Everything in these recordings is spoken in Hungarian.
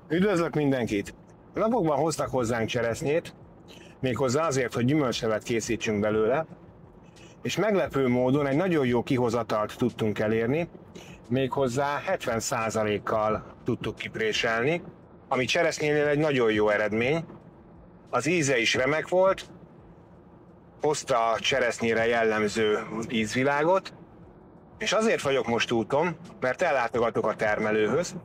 Üdvözlök mindenkit! A napokban hoztak hozzánk cseresznyét, méghozzá azért, hogy gyümölcslevet készítsünk belőle, és meglepő módon egy nagyon jó kihozatalt tudtunk elérni, méghozzá 70%-kal tudtuk kipréselni, ami cseresznyénél egy nagyon jó eredmény. Az íze is remek volt, hozta a cseresznyére jellemző ízvilágot, és azért vagyok most úton, mert ellátogatok a termelőhöz,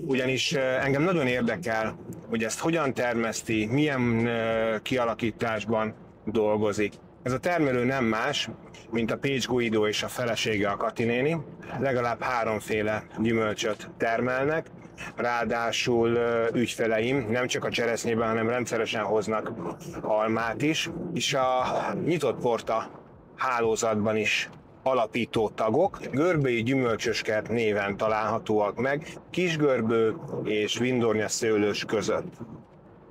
ugyanis engem nagyon érdekel, hogy ezt hogyan termeszti, milyen kialakításban dolgozik. Ez a termelő nem más, mint a Pécs Guido és a felesége, a Kati néni. Legalább 3 gyümölcsöt termelnek, ráadásul ügyfeleim nem csak a cseresznyében, hanem rendszeresen hoznak almát is, és a Nyitott Porta hálózatban is alapító tagok. Görbei Gyümölcsöskert néven találhatóak meg Kisgörbő és Vindornya szőlős között.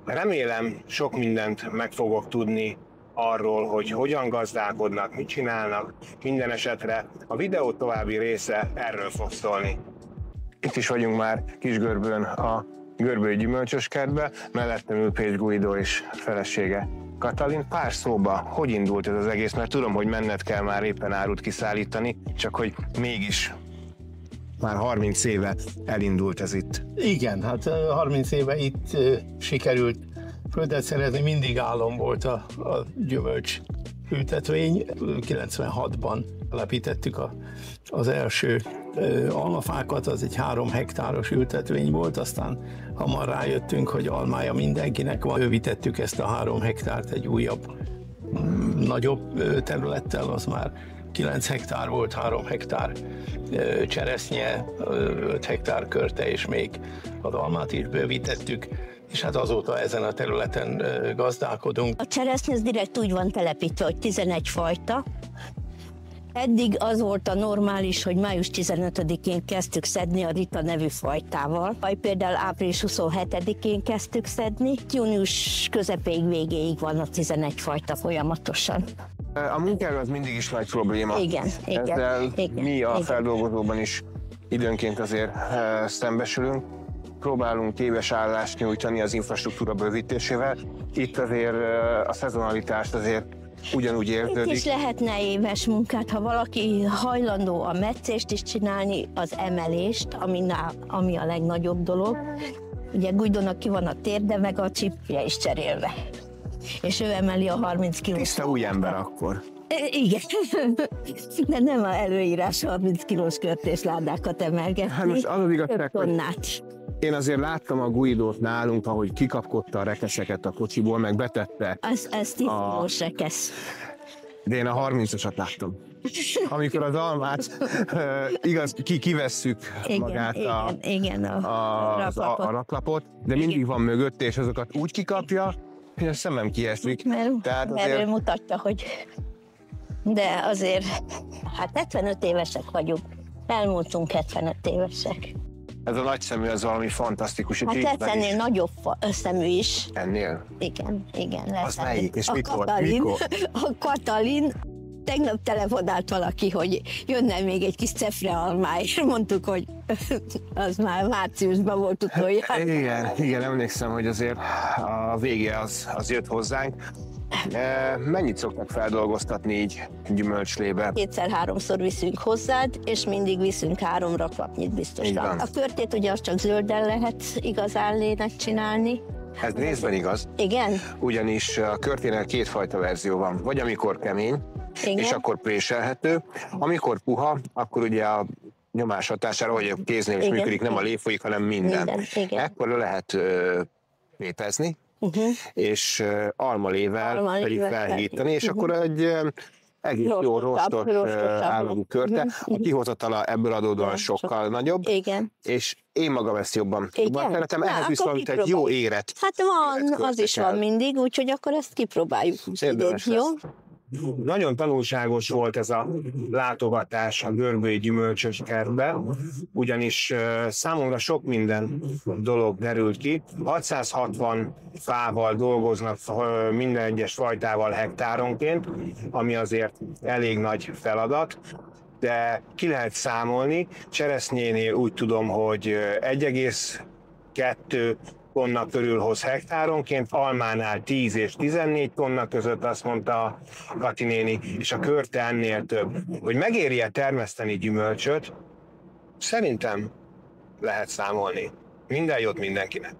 Remélem, sok mindent meg fogok tudni arról, hogy hogyan gazdálkodnak, mit csinálnak. Minden esetre a videó további része erről fog szólni. Itt is vagyunk már Kisgörbőn, a Görbei Gyümölcsöskertben, mellettem ül Pécs Guido és felesége Katalin. Pár szóba, hogy indult ez az egész, mert tudom, hogy menned kell már éppen árut kiszállítani, csak hogy mégis már 30 éve elindult ez itt. Igen, hát 30 éve itt sikerült földet szerezni, mindig álom volt a gyümölcs ültetvény. 96-ban lepítettük az első almafákat, az egy 3 hektáros ültetvény volt, aztán hamar rájöttünk, hogy almája mindenkinek van. Bővítettük ezt a 3 hektárt egy újabb, nagyobb területtel, az már 9 hektár volt, 3 hektár cseresznye, 5 hektár körte, és még az almát is bővítettük, és hát azóta ezen a területen gazdálkodunk. A cseresznye direkt úgy van telepítve, hogy 11 fajta. Eddig az volt a normális, hogy május 15-én kezdtük szedni a Rita nevű fajtával. Például április 27-én kezdtük szedni, június közepéig végéig van a 11 fajta folyamatosan. A munkáról az mindig is nagy probléma. Igen, ezzel igen, mi a feldolgozóban is időnként azért szembesülünk. Próbálunk éves állást nyújtani az infrastruktúra bővítésével. Itt azért a szezonalitást azért ugyanúgy érződik. Itt is lehetne éves munkát, ha valaki hajlandó a metszést is csinálni, az emelést, ami a legnagyobb dolog. Ugye Guidónak ki van a térde, meg a csipje is cserélve. És ő emeli a 30 kilót. Tiszta új ember akkor. Igen, de nem a előírás 30 kilós körtésládákat emelgetni. Hát most az igazság, tonnát. Én azért láttam a Guidót nálunk, ahogy kikapkodta a rekeszeket a kocsiból, meg betette. Ez 10 kilós rekesz. De én a 30-asat láttam. Amikor az almát igaz, kivesszük magát a raklapot, de mindig van mögött, és azokat úgy kikapja, hogy a szemem kiesik. Mert ő mutatja, hogy... De azért, hát 75 évesek vagyunk. Elmúltunk 75 évesek. Ez a nagy szemű, az valami fantasztikus. Hát ennél nagyobb szemű is. Ennél? Igen. Az melyik? És mit volt? A Katalin. Tegnap telefonált valaki, hogy jönne még egy kis cefrealmá, és mondtuk, hogy az már márciusban volt utoljára. Igen, emlékszem, hogy azért a vége az jött hozzánk. Mennyit szoktak feldolgoztatni így gyümölcslébe? 2-3-szor viszünk hozzád, és mindig viszünk 3 raklapnyit biztosan. A körtét ugye azt csak zölden lehet igazán csinálni. Ez részben igaz. Igen. Ugyanis a körténél 2 fajta verzió van. Vagy amikor kemény, igen, és akkor préselhető. Amikor puha, akkor ugye a nyomás hatására, hogy a kéznél is működik, nem a lé folyik, hanem minden. Ekkor lehet pépezni, és almalével pedig felhítani, és akkor egy egész jó rostos állagú körte. A kihozatala ebből adódóan sokkal nagyobb, és én magam ezt jobban szeretem, ehhez viszont egy jó éret. Hát van, az is van mindig, úgyhogy akkor ezt kipróbáljuk. Jó? Nagyon tanulságos volt ez a látogatás a Görbei Gyümölcsöskertbe, ugyanis számomra sok minden dolog derült ki. 660 fával dolgoznak minden egyes fajtával hektáronként, ami azért elég nagy feladat, de ki lehet számolni. Cseresznyénél úgy tudom, hogy 2 tonna körül hoz hektáronként, almánál 10 és 14 tonna között, azt mondta a Kati néni, és a körte ennél több. Hogy megéri-e termeszteni gyümölcsöt, szerintem lehet számolni. Minden jót mindenkinek!